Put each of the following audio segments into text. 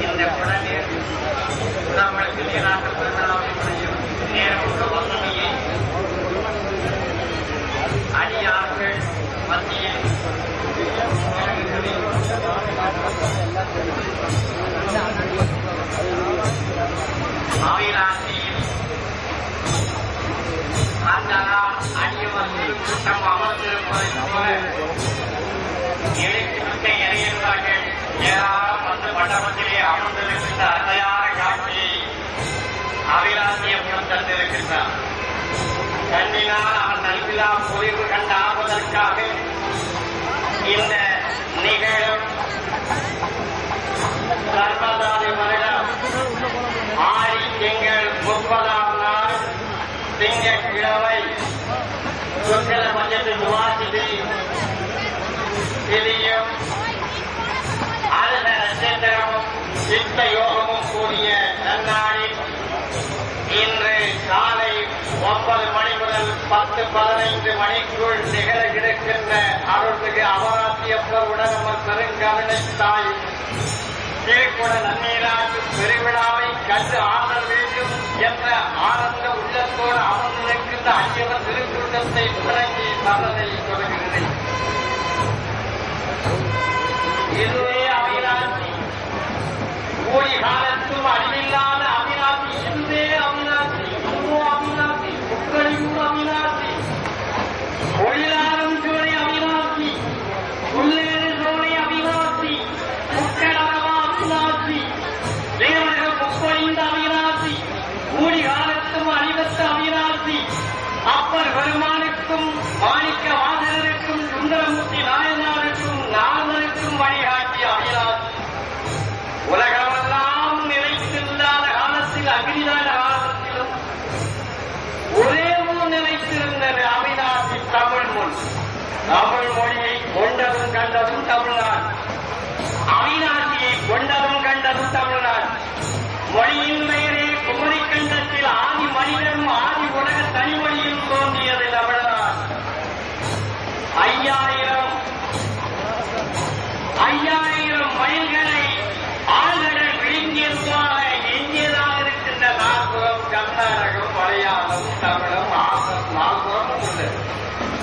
இந்த குழந்தைகள் நம்மளுக்கு நீராக நேரம் வசதியை அடியார்கள் மத்தியில் அவிராசியில் அந்த அடியவர்கள் கூட்டம் அமர்ந்திருப்பதை போல எழுத்துவிட்ட இறையர்கள் ஏராளம் வந்து மண்டபத்திலே அமர்ந்திருக்கின்ற அருமையான காட்சியை அவிராசியப்புறம் தந்திருக்கின்றார். கண்ணினால் அவன் நல்விழா பொறிவு கண்டு ஆவதற்காக இந்த நிகழும் சர்வதாதி வருடம் ஆடி திங்கள் 30ஆம் நாள் திங்கட்கிழமை சுக்கல பஞ்சத்து துவாசிதி திதியும் அருண நட்சத்திரமும் சித்த யோகமும் கூடிய நன்னாளில் இன்று காலை 9 மணி முதல் 10-15 மணிக்குள் நிகழ இருக்கின்ற அருள்மிகு அமராசியப்பர் உடனமர் பெருங்கருணை தாய் திருக்குட நன்னீராட்டு பெருவிழாவை கண்டு ஆடல் வேண்டும் என்ற ஆனந்த உள்ளத்தோடு அமர்ந்திருக்கின்ற ஐயவர் திருக்கூட்டத்தை தொடங்கி சரணை தொடங்குகிறேன். இதுவே அவிநாசி, கூலி காலத்தும் அழிவில்லாத அவிநாசி. இதுவே அவிநாசி, இதுவோ அவிநாசி, முக்கழிவும் அவிநாசி, ஒளிலாரும் சோலை அவிநாசி, உள்ளேறு சோலை அவிநாசி, முக்கடவா அவிநாசி, தேவர்கள் முப்பொழிந்த அவிநாசி, கூலி காலத்தும் அழிவத்த அவிநாசி, அப்பர் பெருமானுக்கும் மாணிக்க வாசகருக்கும் சுந்தரமூர்த்தி நாயனாருக்கும் நாரதருக்கும் வழிகாட்டிய அவிநாசி, உலகமெல்லாம் நிலைத்தில்லாத காலத்தில் அகிலான காலத்திலும் ஒரே நிலைத்திருந்தது அவிநாசி தமிழ் மொழி. தமிழ் மொழியை கொண்டதும் கண்டதும் தமிழ்நாடு, அவிநாசியை கொண்டதும் கண்டதும் தமிழ்நாடு. மொழியின் பெயரே குமரி கண்டத்தில் ஆதி மனிதனும் ஆதி உலக தனிமொழியும் தோன்றியது தமிழ்நாடு. 5000 மைல்களை ஆழ்கடல் விழுங்கியதாக எஞ்சியதாக இருக்கின்ற நாற்புறம் கர்நாடகம், மலையாளம், தமிழம், ஆசம் நால்புறமும் உள்ளது.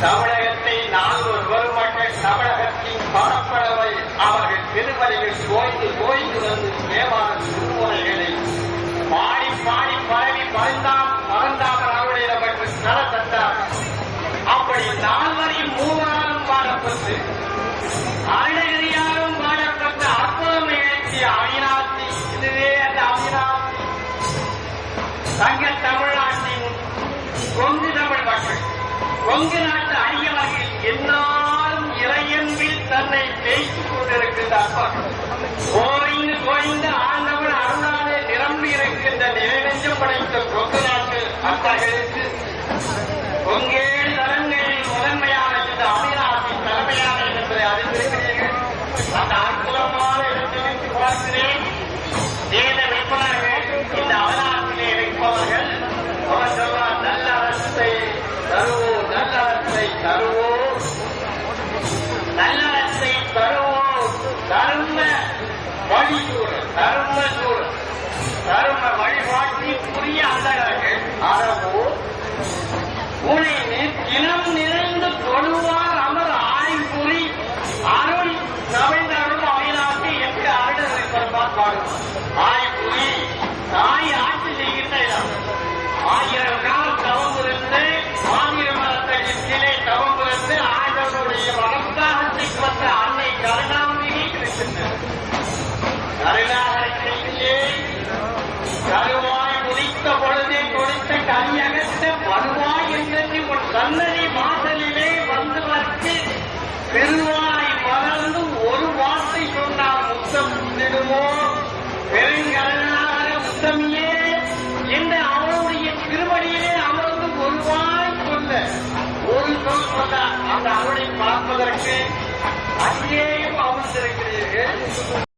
தமிழகத்தை 4 பெருமக்கள் தமிழகத்தின் பரப்பளவை அவர்கள் திருமலைகள் கோய்ந்து கோய்ந்து வந்து தேவார திருமுறைகளை பாடி பாடி பரவி பறந்தாமல் அவருடைய நமக்கு நல தந்தார். அப்படி 4 மூவராலும் பாடப்பட்டு அருணகிரியாரும் பாடப்பட்ட அற்புதம் நிகழ்ச்சிய அவிநாசி. இதுவே அந்த அவிநாசி தங்க தமிழ்நாட்டின் கொங்கு தமிழ் மக்கள், கொங்கு நாட்டு அடியவர்கள் என்னாலும் இறையன்பில் தன்னை பேசிக் கொண்டிருக்கின்றார். கோய்ந்து கோய்ந்து ஆண்டவன் அருளாலே நிரம்பி இருக்கின்ற நிறைநெஞ்சம் படைத்த கொங்கு நாட்டு மக்களுக்கு கொங்கேழு தலங்களில் முதன்மையான இந்த அவிநாசி தலைமையான என்பதை அறிந்திருக்கிறீர்கள். அந்த அற்புதமான இடத்திற்கு பார்க்கிறேன். வேத விற்பனர்கள் இந்த அவனாசிலே வைப்பவர்கள் அவர் சொல்வார், நல்ல அரசை தருவோம், நல்ல அரசை தருவோம், நல்ல அரசை தருவோம், தர்ம வழிசூழல், தர்ம சூழல், தர்ம வழிபாட்டிற்குரிய அந்தகர்கள் அறவோ உனைந்து தினம் நிறைந்து தொழுவார் அமர் ஆய்வுரி அருள் தமிழ்ந்தருள் அவிநாசி என்று அருணரை பரப்பார் பாடும். ஆய்வுரி தாய் ஆட்சி செய்கின்ற இடம். 1000 நாள் தவம் இருந்து 1000 மரத்திலே தவம் இருந்து ஆண்டவருடைய வனத்தாகத்துக்கு வந்த அன்னை கருணாம்பிகை இருக்கின்றது. கருணாகரத்திலே கருவாய் முடித்த பொழுதே கொடுத்த கனியகத்த வருவாய் என்று உன் சன்னதி வாசலிலே வந்தவர்க்கு பெருவாய் வளர்ந்து ஒரு வார்த்தை சொன்னால் முத்தம் விடுமோ பெருங்கருணாகர முத்தமியே என்று அவருடைய திருவடியிலே அமர்ந்து ஒரு வாய் சொல்ல ஒரு சொல் சொன்னார். அந்த அவரை பார்ப்பதற்கு அங்கேயும் அமர்ந்திருக்கிறீர்கள்.